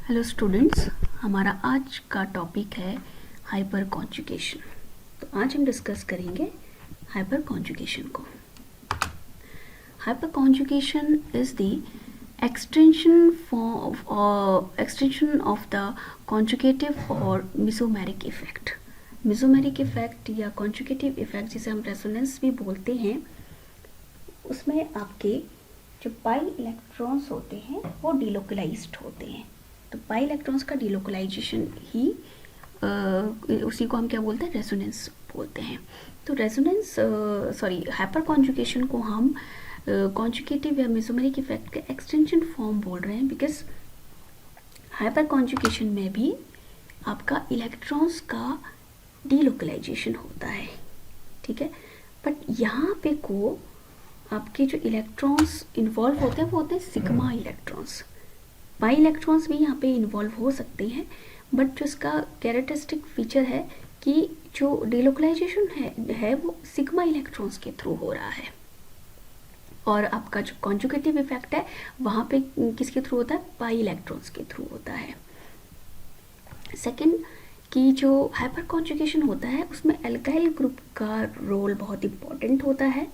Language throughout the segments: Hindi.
हेलो स्टूडेंट्स, हमारा आज का टॉपिक है हाइपर कॉन्जुगेशन। तो आज हम डिस्कस करेंगे हाइपर कॉन्जुगेशन को। Hyper conjugation is the extension of the conjugative और मेसोमेरिक इफेक्ट। मेसोमेरिक इफेक्ट या कॉन्जुगेटिव इफेक्ट जिसे हम रेजोनेंस भी बोलते हैं, उसमें आपके जो पाई इलेक्ट्रॉन्स होते हैं वो डिलोकलाइज्ड होते हैं। तो पाई इलेक्ट्रॉन्स का डिलोकलाइजेशन ही उसी को हम क्या बोलते हैं, रेजोनेंस बोलते हैं। तो रेजोनेंस हाइपर कॉन्जुगेशन को हम कॉन्जुगेटिव या मेसोमेरिक इफेक्ट के एक्सटेंशन फॉर्म बोल रहे हैं, बिकॉज हाइपर कॉन्जुगेशन में भी आपका इलेक्ट्रॉन्स का डिलोकलाइजेशन होता है, ठीक है। बट यहाँ पे को आपके जो इलेक्ट्रॉन्स इन्वॉल्व होते हैं वो होते हैं सिग्मा इलेक्ट्रॉन्स। पाई इलेक्ट्रॉन्स भी यहाँ पे इन्वॉल्व हो सकते हैं, बट जो इसका कैरेक्टरिस्टिक फीचर है कि जो डिलोकलाइजेशन है वो सिग्मा इलेक्ट्रॉन्स के थ्रू हो रहा है, और आपका जो कॉन्जुगेटिव इफेक्ट है वहाँ पे किसके थ्रू होता है, पाई इलेक्ट्रॉन्स के थ्रू होता है। सेकेंड कि जो हाइपर कॉन्जुगेशन होता है उसमें एल्काइल ग्रुप का रोल बहुत इंपॉर्टेंट होता है।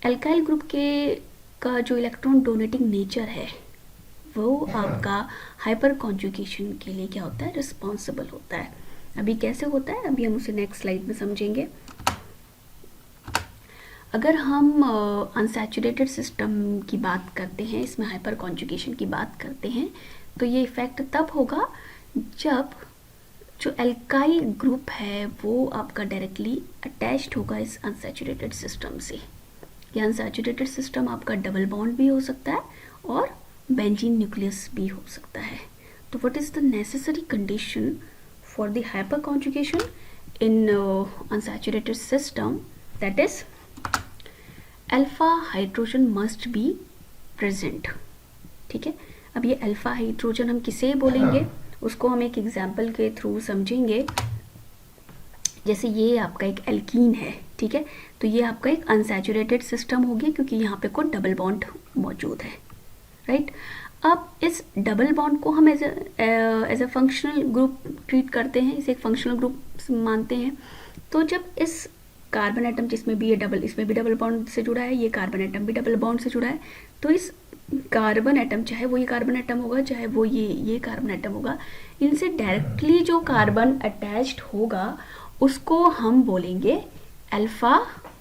एल्काइल ग्रुप का जो इलेक्ट्रॉन डोनेटिंग नेचर है वो आपका हाइपर कॉन्जुगेशन के लिए क्या होता है, रिस्पॉन्सिबल होता है। अभी कैसे होता है, अभी हम उसे नेक्स्ट स्लाइड में समझेंगे। अगर हम अनसैचुरेटेड सिस्टम की बात करते हैं, इसमें हाइपर कॉन्जुगेशन की बात करते हैं, तो ये इफेक्ट तब होगा जब जो एल्काइल ग्रुप है वो आपका डायरेक्टली अटैच्ड होगा इस अनसैचुरेटेड सिस्टम से। ये अनसैचुरेटेड सिस्टम आपका डबल बॉन्ड भी हो सकता है और बेंजीन न्यूक्लियस भी हो सकता है। तो what is the necessary condition for the hyper conjugation in unsaturated system, that is alpha hydrogen must be present, ठीक है। अब ये अल्फा हाइड्रोजन हम किसे बोलेंगे उसको हम एक एग्जाम्पल के थ्रू समझेंगे। जैसे ये आपका एक एल्कीन है, ठीक है, तो ये आपका एक अनसैचुरेटेड सिस्टम हो गया क्योंकि यहाँ पे कोई डबल बॉन्ड मौजूद है, राइट। अब इस डबल बॉन्ड को हम as a functional group treat करते हैं, इसे एक फंक्शनल ग्रुप मानते हैं। तो जब इस कार्बन एटम जिसमें भी ये डबल, इसमें भी डबल बॉन्ड से जुड़ा है, ये कार्बन एटम भी डबल बॉन्ड से जुड़ा है, तो इस कार्बन एटम, चाहे वो ये कार्बन एटम होगा चाहे वो ये कार्बन एटम होगा, इनसे डायरेक्टली जो कार्बन अटैच्ड होगा उसको हम बोलेंगे अल्फा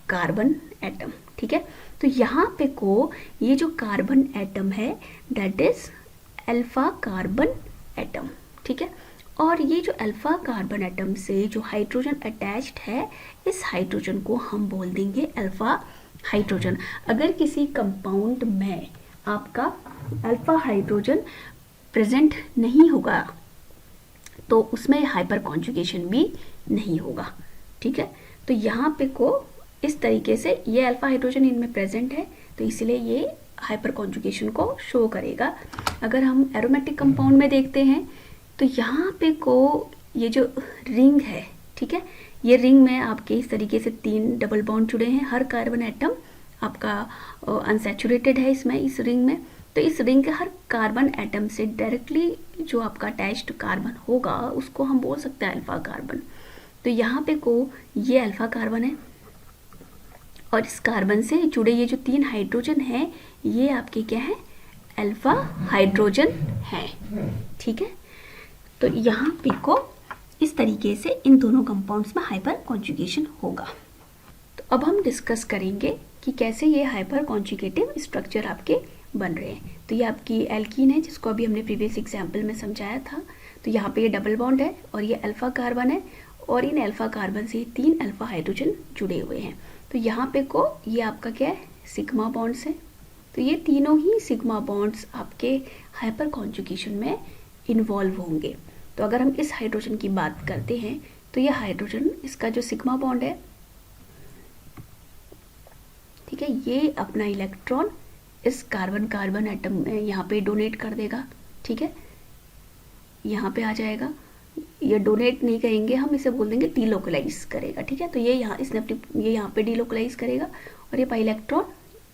कार्बन एटम, ठीक है। तो यहाँ पे को ये जो कार्बन एटम है that is alpha carbon atom, ठीक है। और ये जो अल्फा कार्बन एटम से जो हाइड्रोजन अटैच्ड है, इस हाइड्रोजन को हम बोल देंगे अल्फा हाइड्रोजन। अगर किसी कंपाउंड में आपका अल्फा हाइड्रोजन प्रेजेंट नहीं होगा तो उसमें हाइपर कॉन्जुगेशन भी नहीं होगा, ठीक है। तो यहाँ पे को इस तरीके से ये अल्फा हाइड्रोजन इनमें प्रेजेंट है तो इसलिए ये हाइपर कॉन्जुगेशन को शो करेगा। अगर हम एरोमेटिक कंपाउंड में देखते हैं तो यहाँ पे को ये जो रिंग है, ठीक है, ये रिंग में आपके इस तरीके से 3 डबल बॉन्ड जुड़े हैं। हर कार्बन एटम आपका अनसैचुरेटेड है इसमें, इस रिंग में। तो इस रिंग के हर कार्बन एटम से डायरेक्टली जो आपका अटैच्ड कार्बन होगा उसको हम बोल सकते हैं अल्फा कार्बन। तो यहाँ पे को ये अल्फा कार्बन है और इस कार्बन से जुड़े ये जो 3 हाइड्रोजन है ये आपके क्या है, अल्फा हाइड्रोजन है, ठीक है। तो यहाँ पे को इस तरीके से इन दोनों कंपाउंड्स में हाइपर कॉन्जुगेशन होगा। तो अब हम डिस्कस करेंगे कि कैसे ये हाइपर कॉन्जुगेटिव स्ट्रक्चर आपके बन रहे हैं। तो ये आपकी एल्कीन है जिसको अभी हमने प्रीवियस एग्जाम्पल में समझाया था। तो यहाँ पे ये डबल बॉन्ड है और ये अल्फा कार्बन है और इन अल्फा कार्बन से 3 अल्फा हाइड्रोजन जुड़े हुए हैं। तो यहाँ पे को ये आपका क्या है, सिग्मा बॉन्ड्स है। तो ये तीनों ही सिग्मा बॉन्ड्स आपके हाइपर कॉन्जुगेशन में इन्वॉल्व होंगे। तो अगर हम इस हाइड्रोजन की बात करते हैं तो ये हाइड्रोजन, इसका जो सिग्मा बॉन्ड है, ठीक है, ये अपना इलेक्ट्रॉन इस कार्बन एटम में यहाँ पे डोनेट कर देगा, ठीक है, यहाँ पे आ जाएगा। ये डोनेट नहीं कहेंगे हम, इसे बोल देंगे डिलोकलाइज करेगा, ठीक है। तो ये यहाँ इसने अपनी ये यहाँ पे डिलोकलाइज करेगा और ये पाई इलेक्ट्रॉन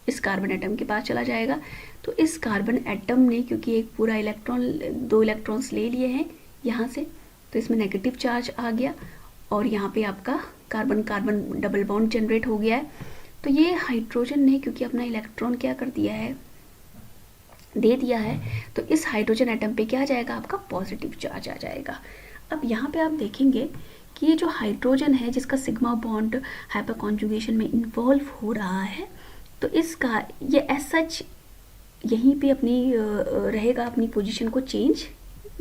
इस कार्बन एटम के पास चला जाएगा। तो इस कार्बन एटम ने क्योंकि एक पूरा इलेक्ट्रॉन, 2 इलेक्ट्रॉन्स ले लिए हैं यहाँ से, तो इसमें नेगेटिव चार्ज आ गया और यहाँ पे आपका carbon carbon double bond generate हो गया है। तो ये हाइड्रोजन ने क्योंकि अपना इलेक्ट्रॉन क्या कर दिया है, दे दिया है, तो इस हाइड्रोजन एटम पे क्या आ जाएगा, आपका पॉजिटिव चार्ज आ जाएगा। अब यहाँ पे आप देखेंगे कि ये जो हाइड्रोजन है जिसका सिग्मा बॉन्ड हाइपर कॉन्जुगेशन में इन्वॉल्व हो रहा है, तो इसका ये एज सच यहीं पे अपनी रहेगा, अपनी पोजीशन को चेंज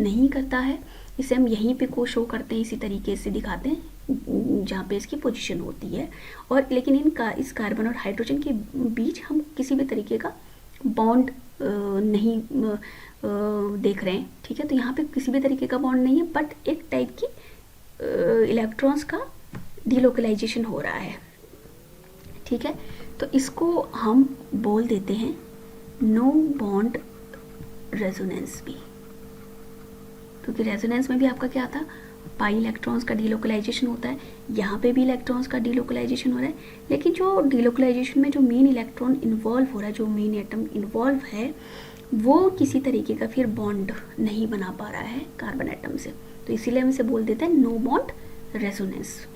नहीं करता है। इसे हम यहीं पे को शो करते हैं, इसी तरीके से दिखाते हैं जहाँ पे इसकी पोजीशन होती है। और लेकिन इस कार्बन और हाइड्रोजन के बीच हम किसी भी तरीके का बॉन्ड नहीं देख रहे हैं, ठीक है। तो यहाँ पे किसी भी तरीके का बॉन्ड नहीं है, बट एक टाइप की इलेक्ट्रॉन्स का डिलोकलाइजेशन हो रहा है, ठीक है। तो इसको हम बोल देते हैं नो बॉन्ड रेजोनेंस भी, क्योंकि रेजोनेंस में भी आपका क्या था, पाई इलेक्ट्रॉन्स का डिलोकलाइजेशन होता है। यहाँ पे भी इलेक्ट्रॉन्स का डिलोकलाइजेशन हो रहा है, लेकिन जो डिलोकलाइजेशन में जो मेन इलेक्ट्रॉन इन्वॉल्व हो रहा है, जो मेन एटम इन्वॉल्व है, वो किसी तरीके का फिर बॉन्ड नहीं बना पा रहा है कार्बन एटम से, तो इसीलिए हम इसे बोल देते हैं नो बॉन्ड रेजोनेंस।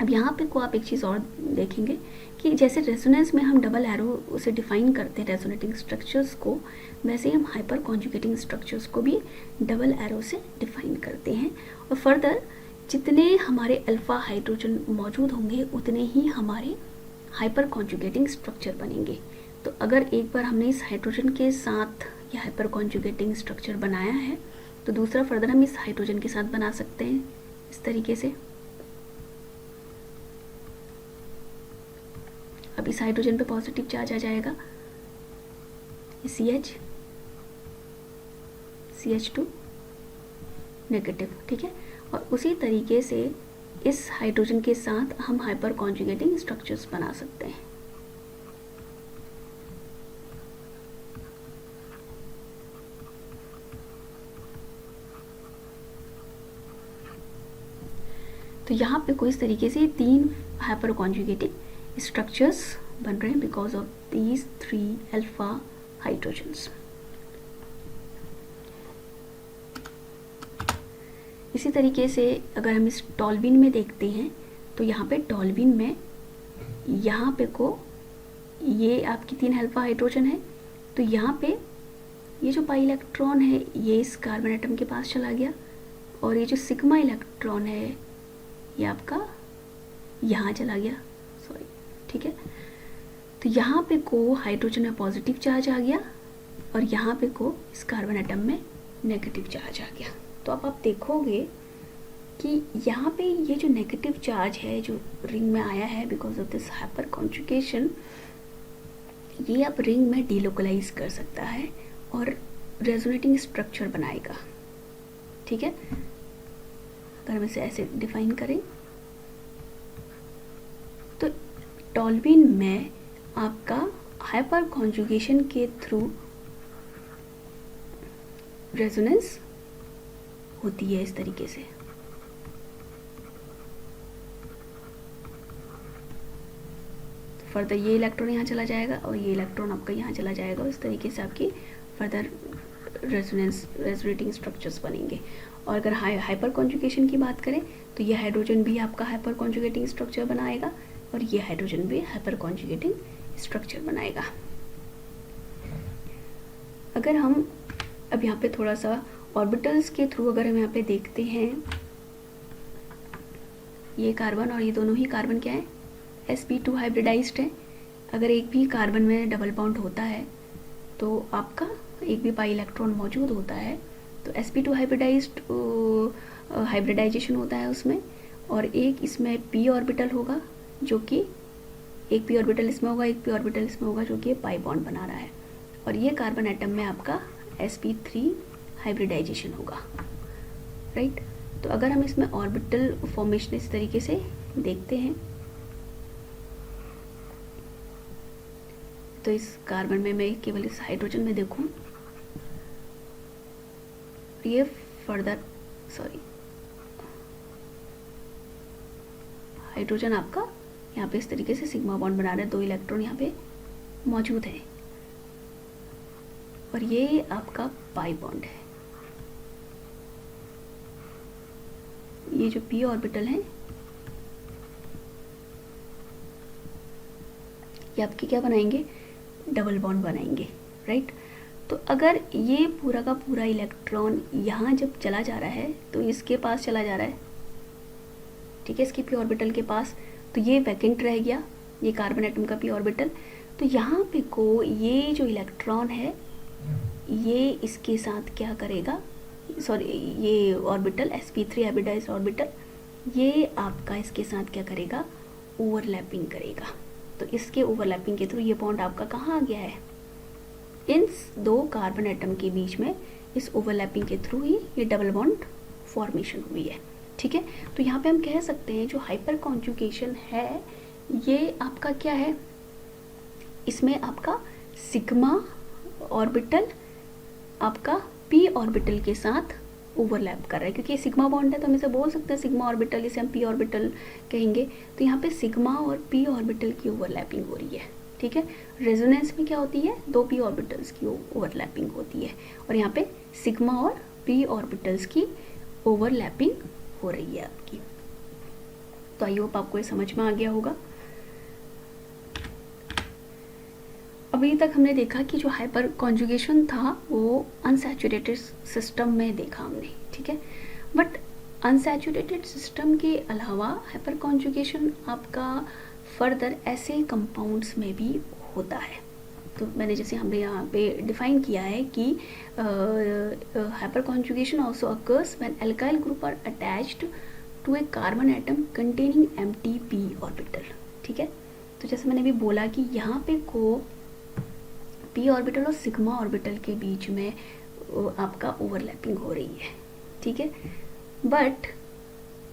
अब यहाँ पे को आप एक चीज़ और देखेंगे कि जैसे रेजोनेंस में हम डबल एरो से डिफाइन करते हैं रेजोनेटिंग स्ट्रक्चर्स को, वैसे ही हम हाइपर कॉन्जुगेटिंग स्ट्रक्चर्स को भी डबल एरो से डिफाइन करते हैं। और फर्दर जितने हमारे अल्फा हाइड्रोजन मौजूद होंगे उतने ही हमारे हाइपर कॉन्जुगेटिंग स्ट्रक्चर बनेंगे। तो अगर एक बार हमने इस हाइड्रोजन के साथ ये हाइपर कॉन्जुगेटिंग स्ट्रक्चर बनाया है, तो दूसरा फर्दर हम इस हाइड्रोजन के साथ बना सकते हैं इस तरीके से। अब इस हाइड्रोजन पे पॉजिटिव चार्ज आ जाएगा, CH2 नेगेटिव, ठीक है। और उसी तरीके से इस हाइड्रोजन के साथ हम हाइपर कॉन्जुगेटिंग स्ट्रक्चर्स बना सकते हैं। तो यहाँ पे कोई इस तरीके से 3 हाइपर कॉन्जुगेटिंग स्ट्रक्चर्स बन रहे हैं because of these 3 alpha hydrogens. इसी तरीके से अगर हम इस टॉल्वीन में देखते हैं, तो यहाँ पे टॉल्वीन में यहाँ पे को ये आपकी 3 अल्फा हाइड्रोजन है, तो यहाँ पे ये जो पाई इलेक्ट्रॉन है ये इस कार्बन एटम के पास चला गया, और ये जो सिग्मा इलेक्ट्रॉन है ये आपका यहाँ चला गया, सॉरी, ठीक है। तो यहाँ पे को हाइड्रोजन में पॉजिटिव चार्ज आ गया और यहाँ पे को इस कार्बन एटम में नेगेटिव चार्ज आ गया। तो अब आप देखोगे कि यहाँ पे ये जो नेगेटिव चार्ज है जो रिंग में आया है because of this hyper conjugation, ये अब रिंग में डिलोकलाइज कर सकता है और रेजोनेटिंग स्ट्रक्चर बनाएगा, ठीक है। अगर हम इसे ऐसे डिफाइन करें तो टॉल्वीन में आपका हाइपर कॉन्जुगेशन के थ्रू रेजोनेंस होती है इस तरीके से। फर्दर ये इलेक्ट्रॉन यहाँ चला जाएगा और ये इलेक्ट्रॉन आपका यहाँ चला जाएगा, इस तरीके से आपकी फर्दर रेजोनेटिंग स्ट्रक्चर्स बनेंगे। और अगर हाइपर कॉन्जुगेशन की बात करें तो ये हाइड्रोजन भी आपका हाइपर कॉन्जुगेटिंग स्ट्रक्चर बनाएगा और ये हाइड्रोजन भी हाइपर कॉन्जुगेटिंग स्ट्रक्चर बनाएगा। अगर हम अब यहाँ पे थोड़ा सा ऑर्बिटल्स के थ्रू अगर हम यहाँ पे देखते हैं, ये कार्बन और ये दोनों ही कार्बन क्या है, sp2 हाइब्रिडाइज्ड है। अगर एक भी कार्बन में डबल बॉन्ड होता है तो आपका एक भी पाई इलेक्ट्रॉन मौजूद होता है, तो sp2 हाइब्रिडाइजेशन होता है उसमें, और एक इसमें p ऑर्बिटल होगा जो कि एक p ऑर्बिटल इसमें होगा, एक p ऑर्बिटल इसमें होगा जो कि पाई बॉन्ड बना रहा है, और ये कार्बन एटम में आपका sp3 हाइब्रिडाइजेशन होगा, राइट। तो अगर हम इसमें ऑर्बिटल फॉर्मेशन इस तरीके से देखते हैं तो इस कार्बन में मैं केवल इस हाइड्रोजन में देखूं, ये फर्दर हाइड्रोजन आपका यहाँ पे इस तरीके से सिग्मा बॉन्ड बना रहा है, 2 इलेक्ट्रॉन यहाँ पे मौजूद हैं और ये आपका पाई बॉन्ड है। ये जो p ऑर्बिटल है ये आपके क्या बनाएंगे, डबल बॉन्ड बनाएंगे, राइट। तो अगर ये पूरा का पूरा इलेक्ट्रॉन यहाँ जब चला जा रहा है तो इसके पास चला जा रहा है, ठीक है, इसके p ऑर्बिटल के पास, तो ये वैकेंट रह गया, ये कार्बन एटम का p ऑर्बिटल। तो यहाँ पे को ये जो इलेक्ट्रॉन है ये इसके साथ क्या करेगा, सॉरी ये ऑर्बिटल sp3 हाइब्रिडाइज्ड ऑर्बिटल ये आपका इसके साथ क्या करेगा, ओवरलैपिंग करेगा। तो इसके ओवरलैपिंग के थ्रू ये बॉन्ड आपका कहाँ आ गया है, इन दो कार्बन एटम के बीच में, इस ओवरलैपिंग के थ्रू ही ये डबल बॉन्ड फॉर्मेशन हुई है, ठीक है। तो यहाँ पे हम कह सकते हैं जो हाइपर कॉन्जुगेशन है ये आपका क्या है, इसमें आपका सिग्मा ऑर्बिटल आपका p ऑर्बिटल के साथ ओवरलैप कर रहा है, क्योंकि ये सिग्मा बॉन्ड है तो हम इसे बोल सकते हैं सिग्मा ऑर्बिटल, इसे हम p ऑर्बिटल कहेंगे। तो यहाँ पे सिग्मा और p ऑर्बिटल की ओवरलैपिंग हो रही है, ठीक है। रेजोनेंस में क्या होती है, दो p ऑर्बिटल्स की ओवरलैपिंग होती है और यहाँ पे सिग्मा और p ऑर्बिटल्स की ओवरलैपिंग हो रही है आपकी। तो आई होप आपको ये समझ में आ गया होगा। अभी तक हमने देखा कि जो हाइपर कॉन्जुगेशन था वो अनसैचुरेटेड सिस्टम में देखा हमने, ठीक है। बट अनसैचुरेटेड सिस्टम के अलावा हाइपर कॉन्जुगेशन आपका फर्दर ऐसे कंपाउंड्स में भी होता है। तो मैंने जैसे हमने यहाँ पे डिफाइन किया है कि hyper conjugation also occurs when alkyl group are attached to a carbon atom containing empty p orbital, ठीक है। तो जैसे मैंने भी बोला कि यहाँ पे को p ऑर्बिटल और सिग्मा ऑर्बिटल के बीच में आपका ओवरलैपिंग हो रही है, ठीक है। बट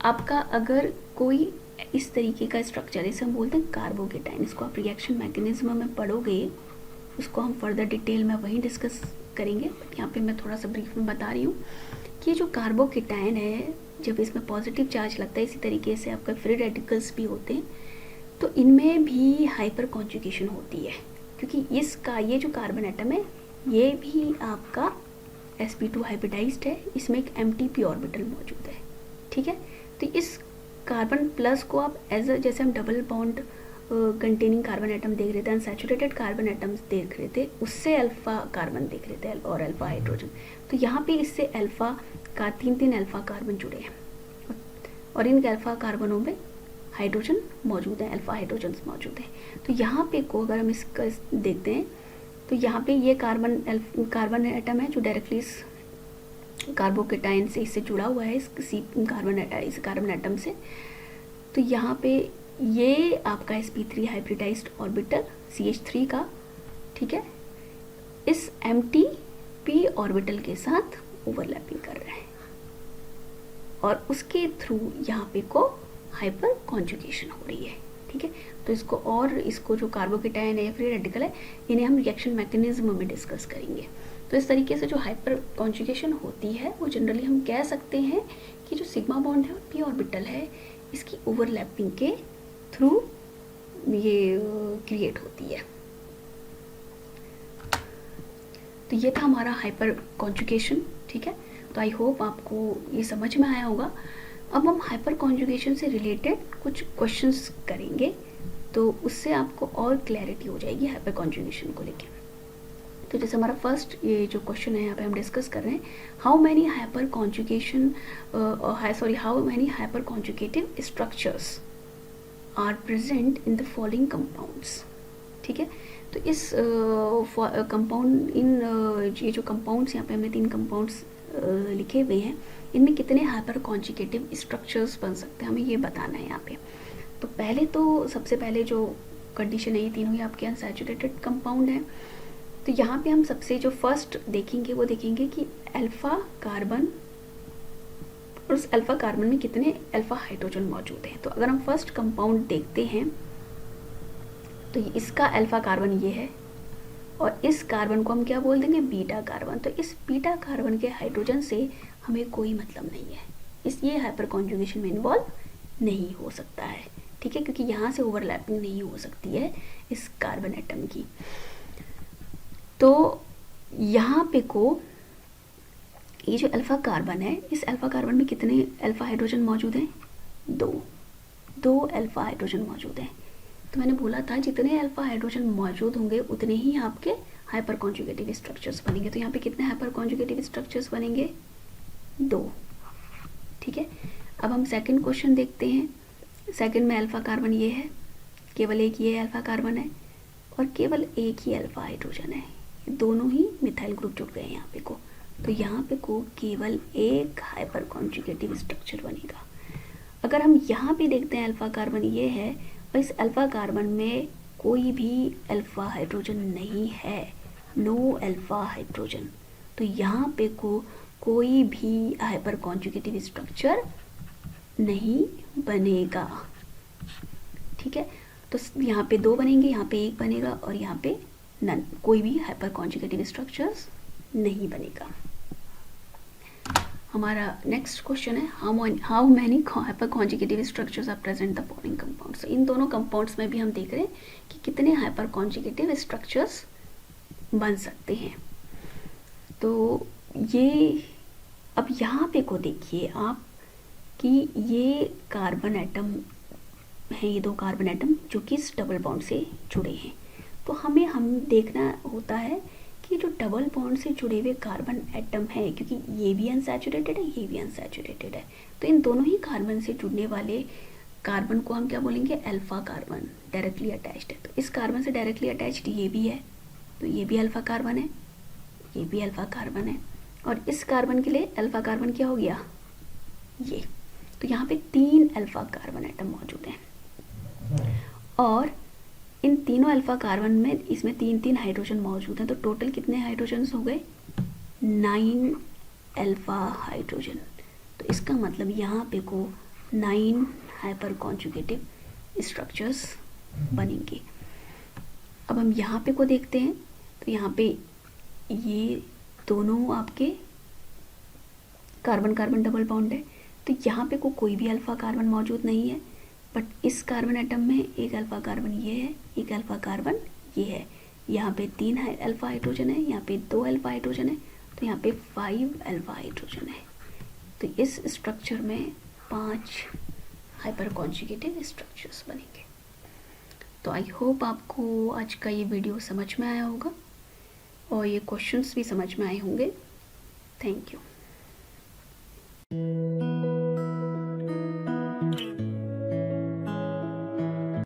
आपका अगर कोई इस तरीके का स्ट्रक्चर, इसे हम बोलते हैं कार्बोकेटाइन, इसको आप रिएक्शन मैकेनिज्म में पढ़ोगे, उसको हम फर्दर डिटेल में वहीं डिस्कस करेंगे। बट यहाँ पे मैं थोड़ा सा ब्रीफ में बता रही हूँ कि जो कार्बोकेटाइन है जब इसमें पॉजिटिव चार्ज लगता है, इसी तरीके से आपका फ्री रेडिकल्स भी होते हैं, तो इनमें भी हाइपर कॉन्जुगेशन होती है, क्योंकि इसका ये जो कार्बन एटम है ये भी आपका sp2 हाइब्रिडाइज्ड है, इसमें एक एम्प्टी p ऑर्बिटल मौजूद है, ठीक है। तो इस कार्बन प्लस को आप एज जैसे हम double bond containing carbon atom देख रहे थे, अनसैचुरेटेड कार्बन एटम्स देख रहे थे, उससे अल्फा कार्बन देख रहे थे और अल्फा हाइड्रोजन। तो यहाँ पे इससे अल्फा का तीन अल्फा कार्बन जुड़े हैं और इन अल्फा कार्बनों में हाइड्रोजन मौजूद है, अल्फा हाइड्रोजन्स मौजूद हैं। तो यहाँ पे को अगर हम इसका देखते हैं तो यहाँ पे ये कार्बन एटम है जो डायरेक्टली इस कार्बोकेटाइन से इससे जुड़ा हुआ है, इस कार्बन एटम से। तो यहाँ पे ये आपका sp3 हाइब्रिडाइज्ड ऑर्बिटल CH3 का, ठीक है, इस एम्प्टी p ऑर्बिटल के साथ ओवरलैपिंग कर रहा है और उसके थ्रू यहाँ पे को हाइपर कॉन्जुगेशन हो रही है, ठीक है। तो इसको जो कार्बोकेटाइन है या फ्री रेडिकल है, इन्हें हम रिएक्शन मैकेनिज्म में डिस्कस करेंगे। तो इस तरीके से जो हाइपर कॉन्जुगेशन होती है वो जनरली हम कह सकते हैं कि जो सिग्मा बॉन्ड है और p ऑर्बिटल है इसकी ओवरलैपिंग के थ्रू ये क्रिएट होती है। तो ये था हमारा हाइपर कॉन्जुगेशन, ठीक है। तो आई होप आपको ये समझ में आया होगा। अब हम हाइपर कॉन्जुगेशन से रिलेटेड कुछ क्वेश्चंस करेंगे तो उससे आपको और क्लैरिटी हो जाएगी हाइपर कॉन्जुगेशन को लेकर। तो जैसे हमारा फर्स्ट ये जो क्वेश्चन है यहाँ पे हम डिस्कस कर रहे हैं, how many hyper hyper conjugative structures are present in the following compounds, ठीक है। तो इस कंपाउंड ये जो कंपाउंड्स यहाँ पे हमने 3 कंपाउंड्स लिखे हुए हैं, इनमें कितने हाइपर कॉन्जुगेटिव स्ट्रक्चर्स बन सकते हैं हमें ये बताना है यहाँ पे। तो पहले तो सबसे पहले जो कंडीशन है ये तीनों ही आपके अनसैचुरेटेड कंपाउंड है। तो यहाँ पे हम सबसे जो फर्स्ट देखेंगे वो देखेंगे कि अल्फा कार्बन और उस अल्फा कार्बन में कितने अल्फा हाइड्रोजन मौजूद हैं। तो अगर हम फर्स्ट कंपाउंड देखते हैं तो इसका अल्फा कार्बन ये है और इस कार्बन को हम क्या बोल देंगे, बीटा कार्बन। तो इस बीटा कार्बन के हाइड्रोजन से हमें कोई मतलब नहीं है, इसलिए हाइपर कॉन्जुगेशन में इन्वॉल्व नहीं हो सकता है, ठीक है, क्योंकि यहाँ से ओवरलैपिंग नहीं हो सकती है इस कार्बन एटम की। तो यहाँ पे को ये जो अल्फ़ा कार्बन है, इस अल्फ़ा कार्बन में कितने अल्फ़ा हाइड्रोजन मौजूद हैं? दो अल्फ़ा हाइड्रोजन मौजूद हैं। तो मैंने बोला था जितने अल्फ़ा हाइड्रोजन मौजूद होंगे उतने ही आपके हाइपर कॉन्जुगेटिव स्ट्रक्चर्स बनेंगे। तो यहाँ पे कितने हाइपर कॉन्जुगेटिव स्ट्रक्चर्स बनेंगे? 2। ठीक है, अब हम सेकंड क्वेश्चन देखते हैं। सेकंड में अल्फ़ा कार्बन ये है, केवल एक ये अल्फ़ा कार्बन है और केवल एक ही अल्फ़ा हाइड्रोजन है। ये दोनों ही मिथाइल ग्रुप जुड़ गए हैं यहाँ पे को। तो यहाँ पे को केवल एक हाइपर कॉन्जुगेटिव स्ट्रक्चर बनेगा। अगर हम यहाँ पे देखते हैं अल्फ़ा कार्बन ये है और इस अल्फ़ा कार्बन में कोई भी अल्फ़ा हाइड्रोजन नहीं है, नो अल्फ़ा हाइड्रोजन, तो यहाँ पे को कोई भी हाइपर कॉन्जुगेटिव स्ट्रक्चर नहीं बनेगा। ठीक है, तो यहाँ पे 2 बनेंगे, यहाँ पे 1 बनेगा और यहाँ पे नन, कोई भी हाइपर कॉन्जुगेटिव स्ट्रक्चर्स नहीं बनेगा। हमारा नेक्स्ट क्वेश्चन है how many hyper conjugative structures are present the following compounds. इन दोनों कंपाउंड्स में भी हम देख रहे हैं कि कितने हाइपर कॉन्जुगेटिव स्ट्रक्चर्स बन सकते हैं। तो ये अब यहाँ पे को देखिए आप कि ये कार्बन एटम है, ये 2 कार्बन एटम जो कि इस डबल बॉन्ड से जुड़े हैं। तो हम देखना होता है कि जो डबल बॉन्ड से जुड़े हुए कार्बन एटम है, क्योंकि ये भी अनसैचुरेटेड है, ये भी अनसैचुरेटेड है, तो इन दोनों ही कार्बन से जुड़ने वाले कार्बन को हम क्या बोलेंगे? अल्फा कार्बन, डायरेक्टली अटैच्ड है। तो इस कार्बन से डायरेक्टली अटैच्ड ये भी है, तो ये भी अल्फा कार्बन है, ये भी अल्फा कार्बन है, और इस कार्बन के लिए अल्फा कार्बन क्या हो गया? ये। तो यहाँ पे 3 अल्फा कार्बन एटम मौजूद हैं और इन तीनों अल्फा कार्बन में इसमें 3 हाइड्रोजन मौजूद हैं। तो टोटल कितने हाइड्रोजन्स हो गए? 9 अल्फा हाइड्रोजन। तो इसका मतलब यहाँ पे को 9 हाइपर कॉन्जुगेटिव स्ट्रक्चर्स बनेंगे। अब हम यहाँ पे को देखते हैं। तो यहाँ पे ये दोनों आपके कार्बन कार्बन डबल बॉन्ड है, तो यहाँ पे को कोई भी अल्फा कार्बन मौजूद नहीं है, बट इस कार्बन एटम में एक अल्फा कार्बन ये है, एक अल्फा कार्बन ये है। यहाँ पे 3 अल्फा हाइड्रोजन है, यहाँ पे 2 अल्फा हाइड्रोजन है, तो यहाँ पे 5 अल्फा हाइड्रोजन है। तो इस स्ट्रक्चर में 5 हाइपर कॉन्जुगेटिव स्ट्रक्चर्स बनेंगे। तो आई होप आपको आज का ये वीडियो समझ में आया होगा और ये क्वेश्चंस भी समझ में आए होंगे। Thank you.